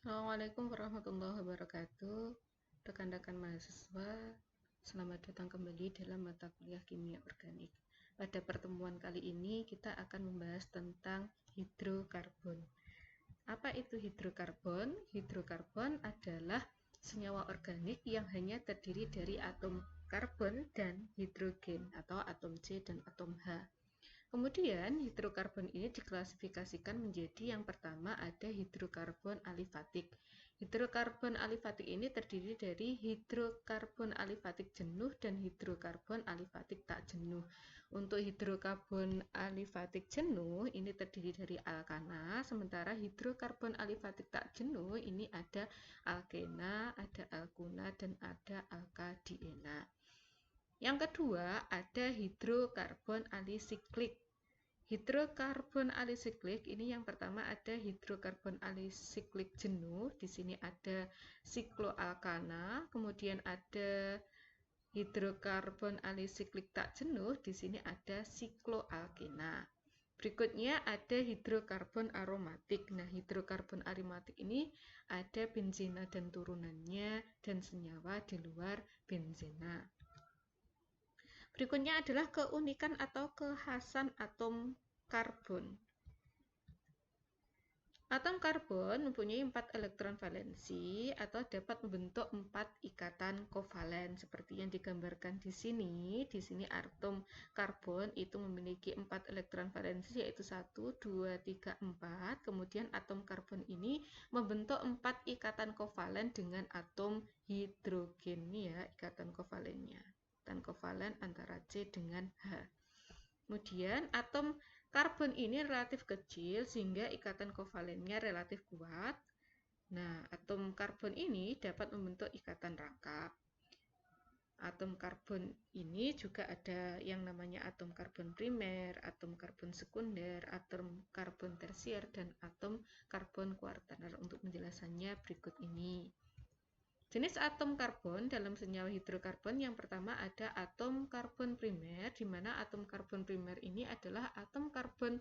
Assalamualaikum warahmatullahi wabarakatuh. Rekan-rekan mahasiswa, selamat datang kembali dalam mata kuliah kimia organik. Pada pertemuan kali ini kita akan membahas tentang hidrokarbon. Apa itu hidrokarbon? Hidrokarbon adalah senyawa organik yang hanya terdiri dari atom karbon dan hidrogen atau atom C dan atom H. Kemudian hidrokarbon ini diklasifikasikan menjadi yang pertama ada hidrokarbon alifatik. Hidrokarbon alifatik ini terdiri dari hidrokarbon alifatik jenuh dan hidrokarbon alifatik tak jenuh. Untuk hidrokarbon alifatik jenuh ini terdiri dari alkana, sementara hidrokarbon alifatik tak jenuh ini ada alkena, ada alkuna, dan ada alkadiena. Yang kedua ada hidrokarbon alisiklik. Hidrokarbon alisiklik ini yang pertama ada hidrokarbon alisiklik jenuh, di sini ada sikloalkana, kemudian ada hidrokarbon alisiklik tak jenuh, di sini ada sikloalkena. Berikutnya ada hidrokarbon aromatik. Nah, hidrokarbon aromatik ini ada benzena dan turunannya dan senyawa di luar benzena. Berikutnya adalah keunikan atau kekhasan atom karbon. Atom karbon mempunyai 4 elektron valensi atau dapat membentuk 4 ikatan kovalen seperti yang digambarkan di sini. Di sini atom karbon itu memiliki 4 elektron valensi yaitu 1, 2, 3, 4. Kemudian atom karbon ini membentuk 4 ikatan kovalen dengan atom hidrogen. Ini ya ikatan kovalennya. Ikatan kovalen antara C dengan H. Kemudian atom karbon ini relatif kecil sehingga ikatan kovalennya relatif kuat. Nah, atom karbon ini dapat membentuk ikatan rangkap. Atom karbon ini juga ada yang namanya atom karbon primer, atom karbon sekunder, atom karbon tersier, dan atom karbon kuartener. Untuk penjelasannya berikut ini. Jenis atom karbon dalam senyawa hidrokarbon yang pertama ada atom karbon primer, di mana atom karbon primer ini adalah atom karbon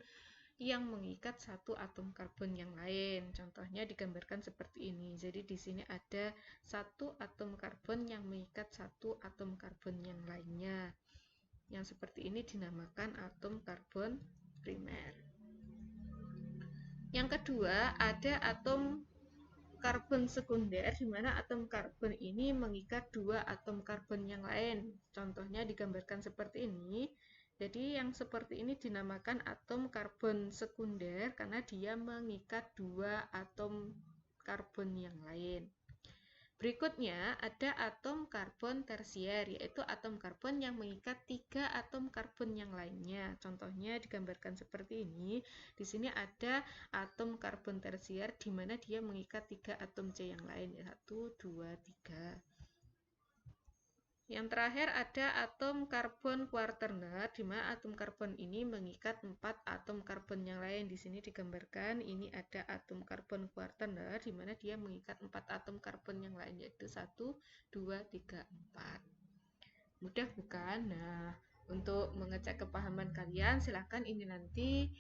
yang mengikat satu atom karbon yang lain. Contohnya digambarkan seperti ini. Jadi di sini ada satu atom karbon yang mengikat satu atom karbon yang lainnya. Yang seperti ini dinamakan atom karbon primer. Yang kedua ada atom karbon sekunder, di mana atom karbon ini mengikat dua atom karbon yang lain. Contohnya digambarkan seperti ini. Jadi yang seperti ini dinamakan atom karbon sekunder karena dia mengikat dua atom karbon yang lain. Berikutnya ada atom karbon tersier, yaitu atom karbon yang mengikat 3 atom karbon yang lainnya. Contohnya digambarkan seperti ini. Di sini ada atom karbon tersier di mana dia mengikat 3 atom C yang lain, 1, 2, 3. Yang terakhir ada atom karbon kuartener, di mana atom karbon ini mengikat 4 atom karbon yang lain. Di sini digambarkan ini ada atom karbon kuartener, di mana dia mengikat 4 atom karbon yang lain, yaitu 1, 2, 3, 4. Mudah bukan? Nah, untuk mengecek kepahaman kalian, silahkan ini nanti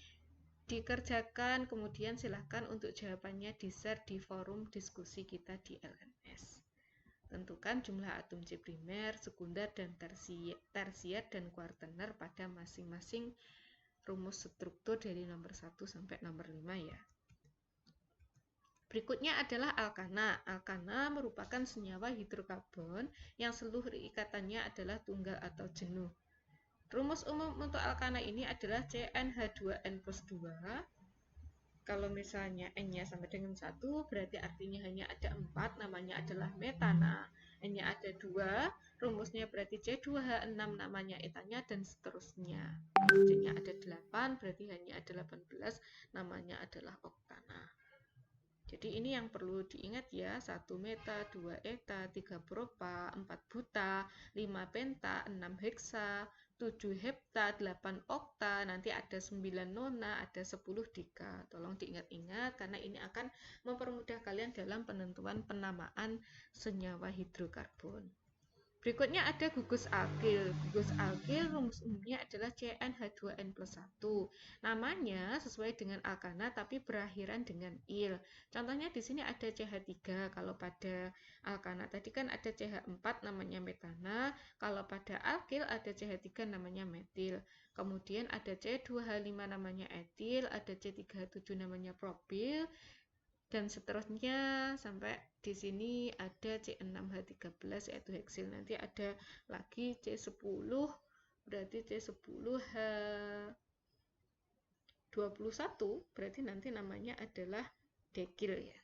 dikerjakan, kemudian silahkan untuk jawabannya di-share di forum diskusi kita di LMS. Tentukan jumlah atom C primer, sekunder, dan tersier dan kuartener pada masing-masing rumus struktur dari nomor 1 sampai nomor 5 ya. Berikutnya adalah alkana. Alkana merupakan senyawa hidrokarbon yang seluruh ikatannya adalah tunggal atau jenuh. Rumus umum untuk alkana ini adalah CnH2n+2. Kalau misalnya N-nya sama dengan 1, berarti artinya hanya ada 4, namanya adalah metana. N-nya ada 2, rumusnya berarti C2H6, namanya etanya, dan seterusnya. Kalau C-nya ada 8, berarti hanya ada 18, namanya adalah oktana. Jadi ini yang perlu diingat ya, 1 meta, 2 eta, 3 propa, 4 buta, 5 penta, 6 heksa, 7 hepta, 8 okta, nanti ada 9 nona, ada 10 deka. Tolong diingat-ingat karena ini akan mempermudah kalian dalam penentuan penamaan senyawa hidrokarbon. Berikutnya ada gugus alkil. Gugus alkil rumus umumnya adalah CnH2n+1. Namanya sesuai dengan alkana tapi berakhiran dengan il. Contohnya di sini ada CH3. Kalau pada alkana tadi kan ada CH4 namanya metana. Kalau pada alkil ada CH3 namanya metil. Kemudian ada C2H5 namanya etil, ada C3H7 namanya propil, dan seterusnya sampai di sini ada C6H13 yaitu heksil. Nanti ada lagi C10, berarti C10H21 berarti nanti namanya adalah dekil ya.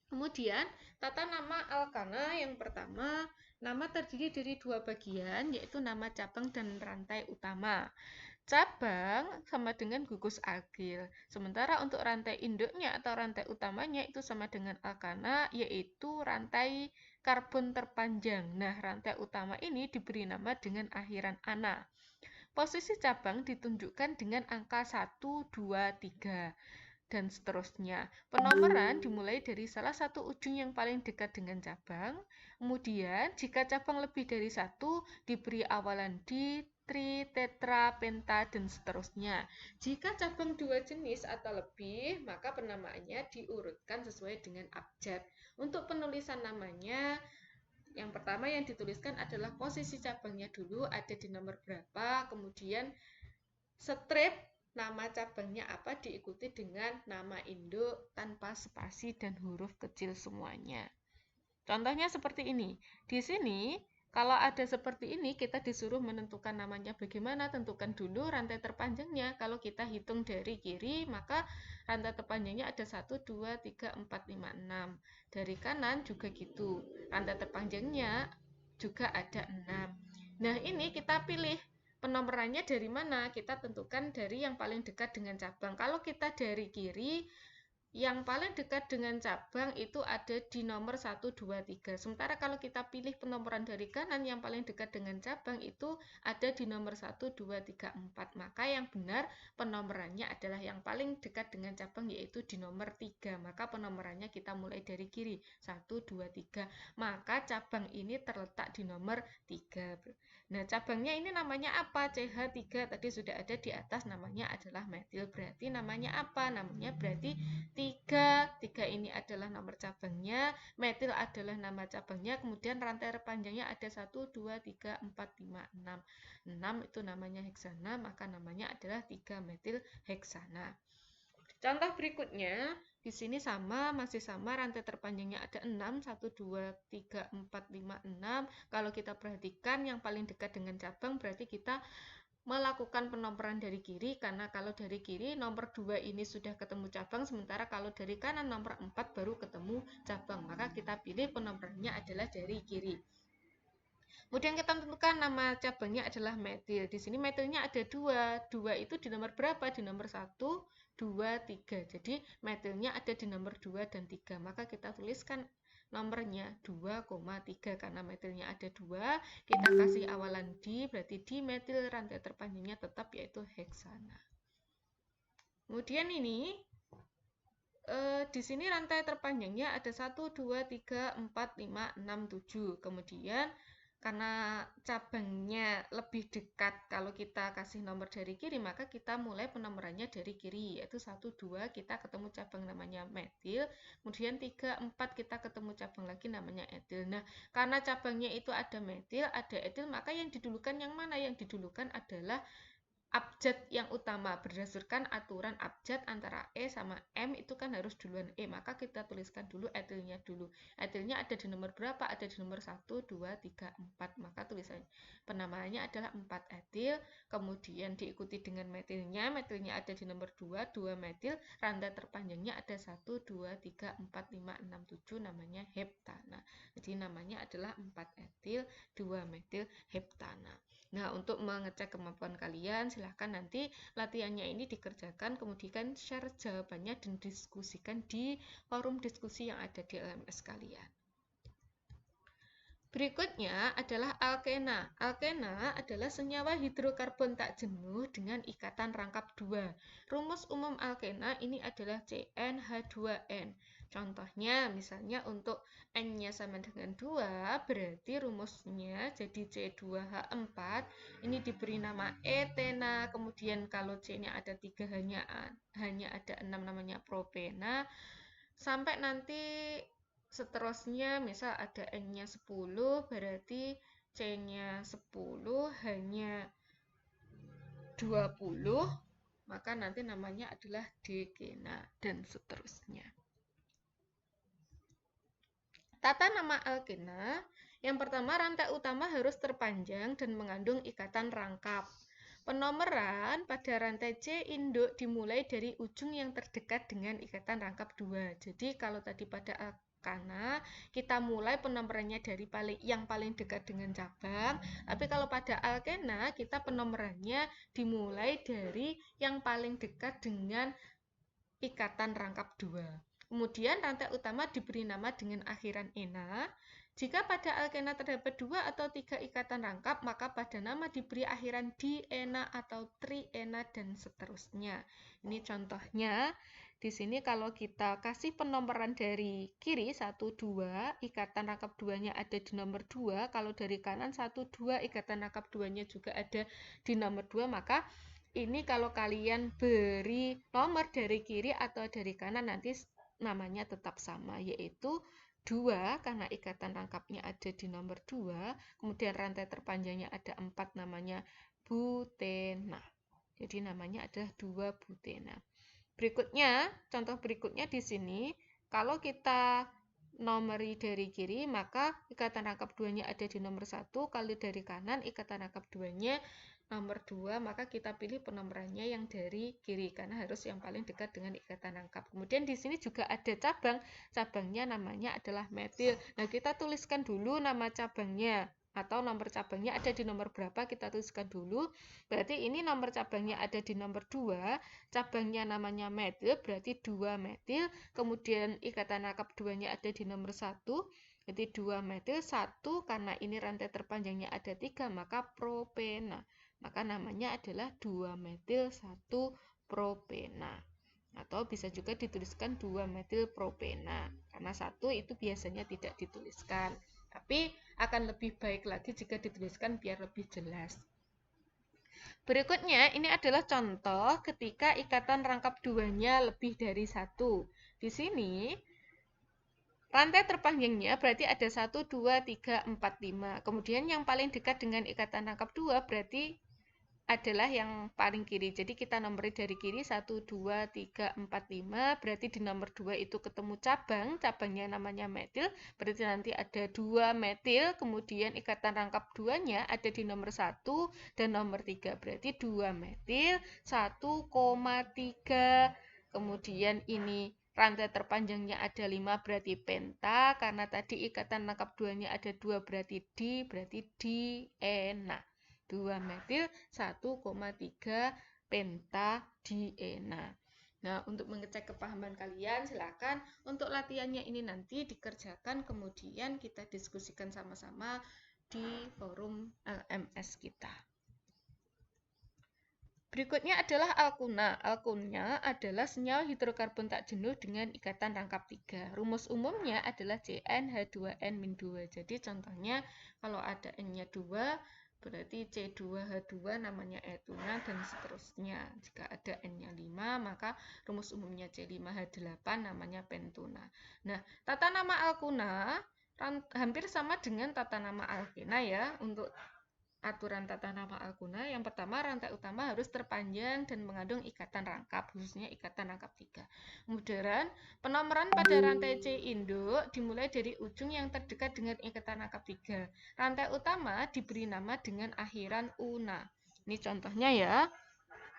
Kemudian tata nama alkana yang pertama, nama terdiri dari dua bagian yaitu nama cabang dan rantai utama. Cabang sama dengan gugus alkil. Sementara untuk rantai induknya atau rantai utamanya itu sama dengan alkana, yaitu rantai karbon terpanjang. Nah, rantai utama ini diberi nama dengan akhiran ana. Posisi cabang ditunjukkan dengan angka 1, 2, 3, dan seterusnya. Penomoran dimulai dari salah satu ujung yang paling dekat dengan cabang. Kemudian, jika cabang lebih dari 1, diberi awalan di, tri, tetra, penta, dan seterusnya. Jika cabang dua jenis atau lebih, maka penamaannya diurutkan sesuai dengan abjad. Untuk penulisan namanya, yang pertama yang dituliskan adalah posisi cabangnya dulu, ada di nomor berapa, kemudian strip nama cabangnya apa diikuti dengan nama induk tanpa spasi dan huruf kecil semuanya. Contohnya seperti ini. Di sini, kalau ada seperti ini, kita disuruh menentukan namanya bagaimana. Tentukan dulu rantai terpanjangnya. Kalau kita hitung dari kiri, maka rantai terpanjangnya ada 1, 2, 3, 4, 5, 6. Dari kanan juga gitu. Rantai terpanjangnya juga ada 6. Nah, ini kita pilih penomorannya dari mana. Kita tentukan dari yang paling dekat dengan cabang. Kalau kita dari kiri, yang paling dekat dengan cabang itu ada di nomor 1, 2, 3. Sementara kalau kita pilih penomoran dari kanan, yang paling dekat dengan cabang itu ada di nomor 1, 2, 3, 4. Maka yang benar penomorannya adalah yang paling dekat dengan cabang yaitu di nomor 3. Maka penomorannya kita mulai dari kiri. 1, 2, 3. Maka cabang ini terletak di nomor 3. Nah, cabangnya ini namanya apa? CH3 tadi sudah ada di atas, namanya adalah metil. Berarti namanya apa? Namanya berarti 3 ini adalah nomor cabangnya, metil adalah nama cabangnya, kemudian rantai panjangnya ada 1, 2, 3, 4, 5, 6. 6 itu namanya heksana, maka namanya adalah 3 metil heksana. Contoh berikutnya, di sini masih sama, rantai terpanjangnya ada 6, 1, 2, 3, 4, 5, 6. Kalau kita perhatikan yang paling dekat dengan cabang berarti kita melakukan penomoran dari kiri, karena kalau dari kiri nomor 2 ini sudah ketemu cabang, sementara kalau dari kanan nomor 4 baru ketemu cabang, maka kita pilih penomorannya adalah dari kiri. Kemudian kita tentukan nama cabangnya adalah metil. Di sini metilnya ada 2. 2 itu di nomor berapa? Di nomor 1, 2, 3. Jadi metilnya ada di nomor 2 dan 3. Maka kita tuliskan nomornya 2,3 karena metilnya ada 2. Kita kasih awalan di, berarti di metil rantai terpanjangnya tetap yaitu heksana. Kemudian ini di sini rantai terpanjangnya ada 1, 2, 3, 4, 5, 6, 7. Kemudian karena cabangnya lebih dekat, kalau kita kasih nomor dari kiri, maka kita mulai penomorannya dari kiri, yaitu 1, 2 kita ketemu cabang namanya metil, kemudian 3, 4 kita ketemu cabang lagi namanya etil. Nah, karena cabangnya itu ada metil, ada etil, maka yang didulukan yang mana? Yang didulukan adalah abjad yang utama. Berdasarkan aturan abjad antara E sama M itu kan harus duluan E, maka kita tuliskan dulu etilnya dulu. Etilnya ada di nomor berapa? Ada di nomor 1, 2, 3, 4. Maka tulisan penamaannya adalah 4 etil, kemudian diikuti dengan metilnya. Metilnya ada di nomor 2, 2 metil, rantai terpanjangnya ada 1, 2, 3, 4, 5, 6, 7, namanya heptana. Jadi namanya adalah 4 etil, 2 metil heptana. Nah, untuk mengecek kemampuan kalian, silahkan nanti latihannya ini dikerjakan, kemudian share jawabannya dan diskusikan di forum diskusi yang ada di LMS kalian. Berikutnya adalah alkena. Alkena adalah senyawa hidrokarbon tak jenuh dengan ikatan rangkap 2. Rumus umum alkena ini adalah CnH2n. Contohnya, misalnya untuk N-nya sama dengan 2, berarti rumusnya jadi C2H4. Ini diberi nama etena. Kemudian kalau C-nya ada 3, hanya ada 6, namanya propena. Sampai nanti seterusnya, misal ada N-nya 10, berarti C-nya 10 hanya 20, maka nanti namanya adalah dekena, dan seterusnya. Tata nama alkena, yang pertama rantai utama harus terpanjang dan mengandung ikatan rangkap. Penomoran pada rantai C induk dimulai dari ujung yang terdekat dengan ikatan rangkap 2. Jadi kalau tadi pada alkana kita mulai penomorannya dari yang paling dekat dengan cabang, tapi kalau pada alkena kita penomorannya dimulai dari yang paling dekat dengan ikatan rangkap 2. Kemudian rantai utama diberi nama dengan akhiran ena. Jika pada alkena terdapat 2 atau 3 ikatan rangkap, maka pada nama diberi akhiran diena atau triena dan seterusnya. Ini contohnya. Di sini kalau kita kasih penomoran dari kiri 1, 2, ikatan rangkap 2-nya ada di nomor 2. Kalau dari kanan 1, 2, ikatan rangkap 2-nya juga ada di nomor 2, maka ini kalau kalian beri nomor dari kiri atau dari kanan nanti namanya tetap sama, yaitu 2 karena ikatan rangkapnya ada di nomor 2, kemudian rantai terpanjangnya ada 4, namanya butena. Jadi namanya adalah 2 butena. Berikutnya, contoh berikutnya di sini, kalau kita nomori dari kiri, maka ikatan rangkap 2-nya ada di nomor 1, kalau dari kanan ikatan rangkap 2-nya nomor 2, maka kita pilih penomorannya yang dari kiri karena harus yang paling dekat dengan ikatan rangkap. Kemudian di sini juga ada cabang, cabangnya namanya adalah metil. Nah, kita tuliskan dulu nama cabangnya atau nomor cabangnya ada di nomor berapa, kita tuliskan dulu. Berarti ini nomor cabangnya ada di nomor 2, cabangnya namanya metil, berarti 2 metil, kemudian ikatan rangkap 2-nya ada di nomor 1, berarti 2 metil, 1 karena ini rantai terpanjangnya ada 3, maka propena. Maka namanya adalah 2 metil 1 propena. Atau bisa juga dituliskan 2 metil propena. Karena 1 itu biasanya tidak dituliskan. Tapi akan lebih baik lagi jika dituliskan biar lebih jelas. Berikutnya, ini adalah contoh ketika ikatan rangkap 2-nya lebih dari 1. Di sini, rantai terpanjangnya berarti ada 1, 2, 3, 4, 5. Kemudian yang paling dekat dengan ikatan rangkap 2 berarti adalah yang paling kiri. Jadi kita nomori dari kiri 1, 2, 3, 4, 5. Berarti di nomor 2 itu ketemu cabang. Cabangnya namanya metil. Berarti nanti ada 2 metil. Kemudian ikatan rangkap 2-nya ada di nomor 1 dan nomor 3. Berarti 2 metil 1,3. Kemudian ini rantai terpanjangnya ada 5 berarti penta. Karena tadi ikatan rangkap 2-nya ada 2 berarti diena. 2 metil 1,3 pentadiena. Nah, untuk mengecek kepahaman kalian, silakan untuk latihannya ini nanti dikerjakan, kemudian kita diskusikan sama-sama di forum LMS kita. Berikutnya adalah alkuna. Alkuna adalah senyawa hidrokarbon tak jenuh dengan ikatan rangkap 3. Rumus umumnya adalah CnH2n-2. Jadi contohnya kalau ada N-nya 2, berarti C2H2 namanya etuna dan seterusnya. Jika ada N-nya 5, maka rumus umumnya C5H8 namanya pentuna. Nah, tata nama alkuna hampir sama dengan tata nama alkena ya. Untuk aturan tata nama alkuna, yang pertama rantai utama harus terpanjang dan mengandung ikatan rangkap, khususnya ikatan rangkap 3. Kemudian penomoran pada rantai C induk dimulai dari ujung yang terdekat dengan ikatan rangkap 3. Rantai utama diberi nama dengan akhiran una. Ini contohnya ya.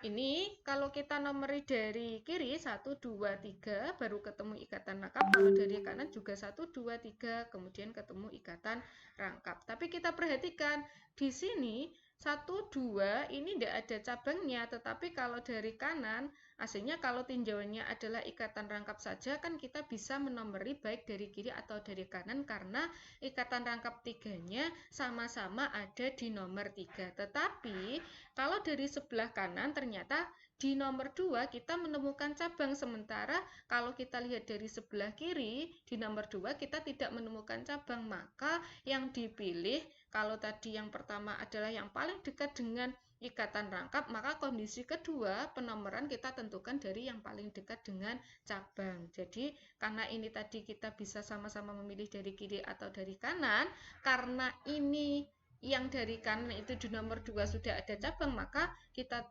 Ini kalau kita nomori dari kiri 1, 2, 3 baru ketemu ikatan rangkap. Kalau dari kanan juga 1, 2, 3 kemudian ketemu ikatan rangkap. Tapi kita perhatikan di sini 1, 2 ini tidak ada cabangnya, tetapi kalau dari kanan Aslinya kalau tinjauannya adalah ikatan rangkap saja, kan kita bisa menomori baik dari kiri atau dari kanan karena ikatan rangkap tiganya sama-sama ada di nomor 3. Tetapi kalau dari sebelah kanan ternyata di nomor 2 kita menemukan cabang, sementara kalau kita lihat dari sebelah kiri di nomor 2 kita tidak menemukan cabang. Maka yang dipilih, kalau tadi yang pertama adalah yang paling dekat dengan ikatan rangkap, maka kondisi kedua penomoran kita tentukan dari yang paling dekat dengan cabang. Jadi karena ini tadi kita bisa sama-sama memilih dari kiri atau dari kanan, karena ini yang dari kanan itu di nomor 2 sudah ada cabang, maka kita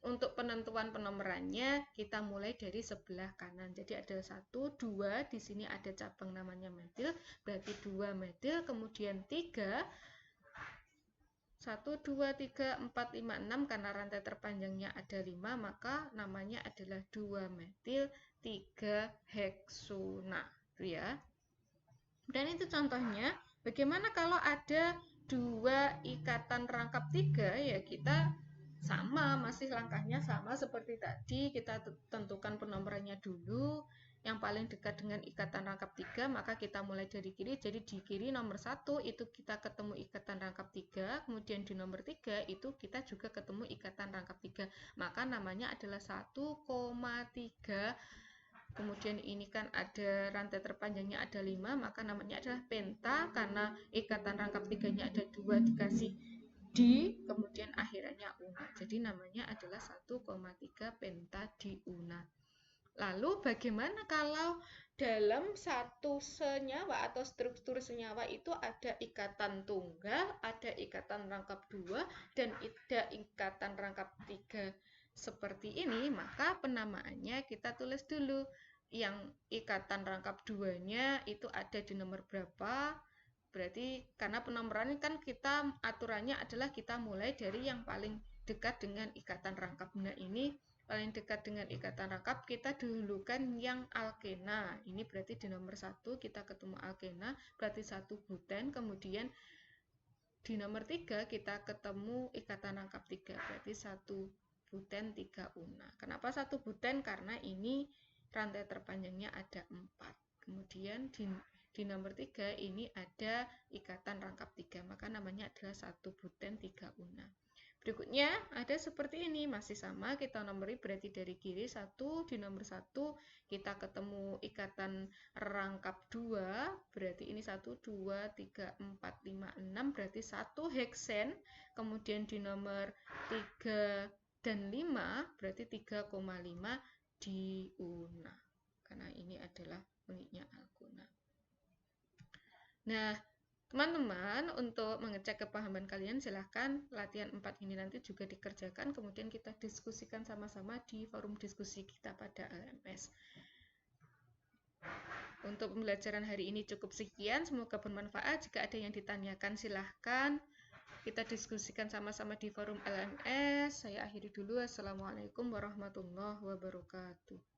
untuk penentuan penomorannya kita mulai dari sebelah kanan. Jadi ada 1, 2, di sini ada cabang namanya metil, berarti 2 metil, kemudian 3, 1, 2, 3, 4, 5, 6, karena rantai terpanjangnya ada 5, maka namanya adalah 2 metil 3 heksona, itu ya. Dan itu contohnya, bagaimana kalau ada 2 ikatan rangkap 3, ya kita sama, masih langkahnya sama seperti tadi, kita tentukan penomorannya dulu. Yang paling dekat dengan ikatan rangkap 3, maka kita mulai dari kiri. Jadi di kiri nomor 1 itu kita ketemu ikatan rangkap 3, kemudian di nomor 3 itu kita juga ketemu ikatan rangkap 3. Maka namanya adalah 1,3. Kemudian ini kan ada rantai terpanjangnya ada 5, maka namanya adalah penta karena ikatan rangkap 3-nya ada 2 dikasih di, kemudian akhirannya una. Jadi namanya adalah 1,3 pentadiuna. Lalu bagaimana kalau dalam satu senyawa atau struktur senyawa itu ada ikatan tunggal, ada ikatan rangkap 2, dan ada ikatan rangkap 3 seperti ini, maka penamaannya kita tulis dulu. Yang ikatan rangkap 2-nya itu ada di nomor berapa, berarti karena penomoran kan kita aturannya adalah kita mulai dari yang paling dekat dengan ikatan rangkap. Nah ini paling dekat dengan ikatan rangkap kita dahulukan yang alkena. Ini berarti di nomor 1 kita ketemu alkena, berarti 1 buten. Kemudian di nomor 3 kita ketemu ikatan rangkap 3, berarti 1 buten 3 una. Kenapa 1 buten? Karena ini rantai terpanjangnya ada 4. Kemudian di nomor 3 ini ada ikatan rangkap 3, maka namanya adalah 1 buten 3 una. Berikutnya ada seperti ini, masih sama, kita nomori berarti dari kiri 1, di nomor 1 kita ketemu ikatan rangkap 2, berarti ini 1, 2, 3, 4, 5, 6, berarti 1 heksen, kemudian di nomor 3 dan 5, berarti 3,5 diuna, karena ini adalah unitnya algona. Nah, teman-teman, untuk mengecek kepahaman kalian, silahkan latihan 4 ini nanti juga dikerjakan, kemudian kita diskusikan sama-sama di forum diskusi kita pada LMS. Untuk pembelajaran hari ini cukup sekian, semoga bermanfaat. Jika ada yang ditanyakan, silahkan kita diskusikan sama-sama di forum LMS. Saya akhiri dulu. Assalamualaikum warahmatullahi wabarakatuh.